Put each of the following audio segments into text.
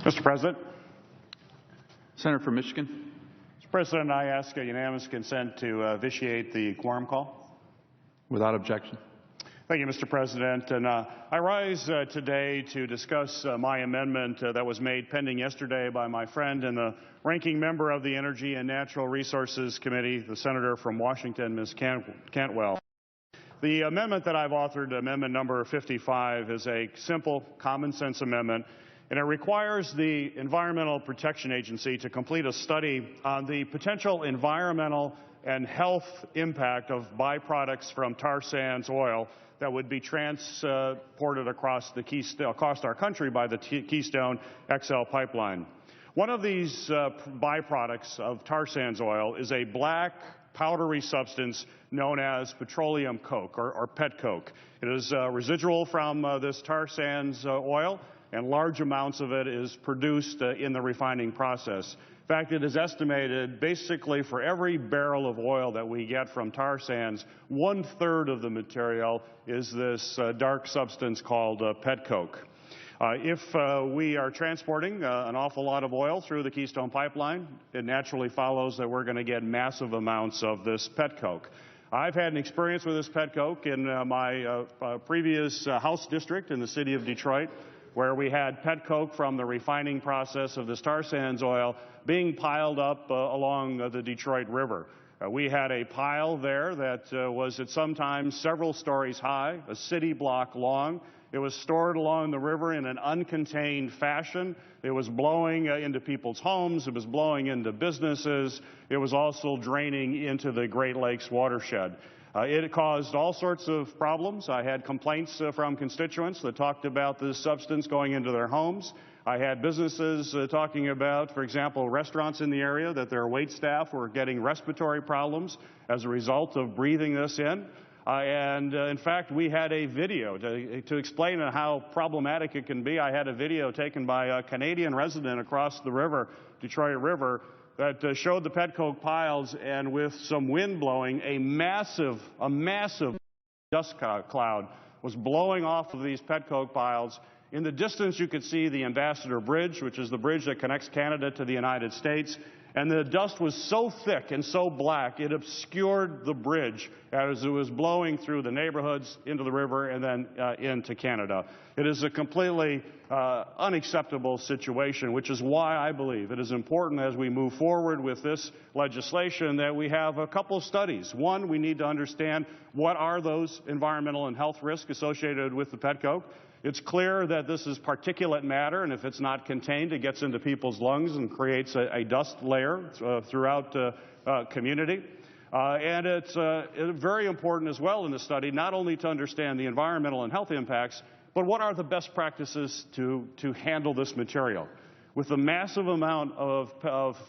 Mr. President. Senator from Michigan. Mr. President, I ask unanimous consent to vitiate the quorum call. Without objection. Thank you, Mr. President. And I rise today to discuss my amendment that was made pending yesterday by my friend and the ranking member of the Energy and Natural Resources Committee, the senator from Washington, Ms. Cantwell. The amendment that I've authored, amendment number 55, is a simple, common sense amendment, and it requires the Environmental Protection Agency to complete a study on the potential environmental and health impact of byproducts from tar sands oil that would be transported across our country by the Keystone XL pipeline. One of these byproducts of tar sands oil is a black, powdery substance known as petroleum coke, or pet coke. It is residual from this tar sands oil, and large amounts of it is produced in the refining process. In fact, it is estimated basically for every barrel of oil that we get from tar sands, 1/3 of the material is this dark substance called pet coke. If we are transporting an awful lot of oil through the Keystone Pipeline, it naturally follows that we're going to get massive amounts of this pet coke. I've had an experience with this pet coke in my previous House district in the city of Detroit, where we had pet coke from the refining process of this tar sands oil being piled up along the Detroit River. We had a pile there that was at sometimes several stories high, a city block long. It was stored along the river in an uncontained fashion. It was blowing into people's homes. It was blowing into businesses. It was also draining into the Great Lakes watershed. It caused all sorts of problems. I had complaints from constituents that talked about this substance going into their homes. I had businesses talking about, for example, restaurants in the area, that their wait staff were getting respiratory problems as a result of breathing this in. In fact, we had a video to explain how problematic it can be. I had a video taken by a Canadian resident across the river, Detroit River, that showed the pet coke piles, and with some wind blowing, a massive dust cloud was blowing off of these pet coke piles. In the distance, you could see the Ambassador Bridge, which is the bridge that connects Canada to the United States. And the dust was so thick and so black, it obscured the bridge as it was blowing through the neighborhoods into the river and then into Canada. It is a completely unacceptable situation, which is why I believe it is important as we move forward with this legislation that we have a couple of studies. One, we need to understand what are those environmental and health risks associated with the pet coke. It's clear that this is particulate matter, and if it's not contained, it gets into people's lungs and creates a dust layer throughout the community. And it's very important as well in the study, not only to understand the environmental and health impacts, but what are the best practices to handle this material. With the massive amount of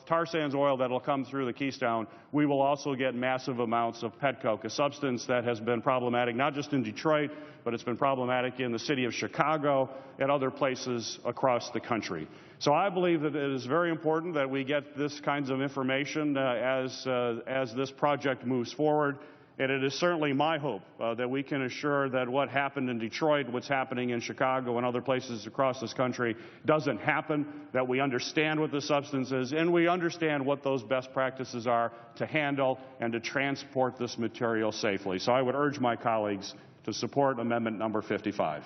tar sands oil that will come through the Keystone, we will also get massive amounts of pet coke, a substance that has been problematic not just in Detroit, but it's been problematic in the city of Chicago and other places across the country. So I believe that it is very important that we get this kinds of information as this project moves forward. And it is certainly my hope that we can assure that what happened in Detroit, what's happening in Chicago and other places across this country doesn't happen, that we understand what the substance is, and we understand what those best practices are to handle and to transport this material safely. So I would urge my colleagues to support amendment number 55.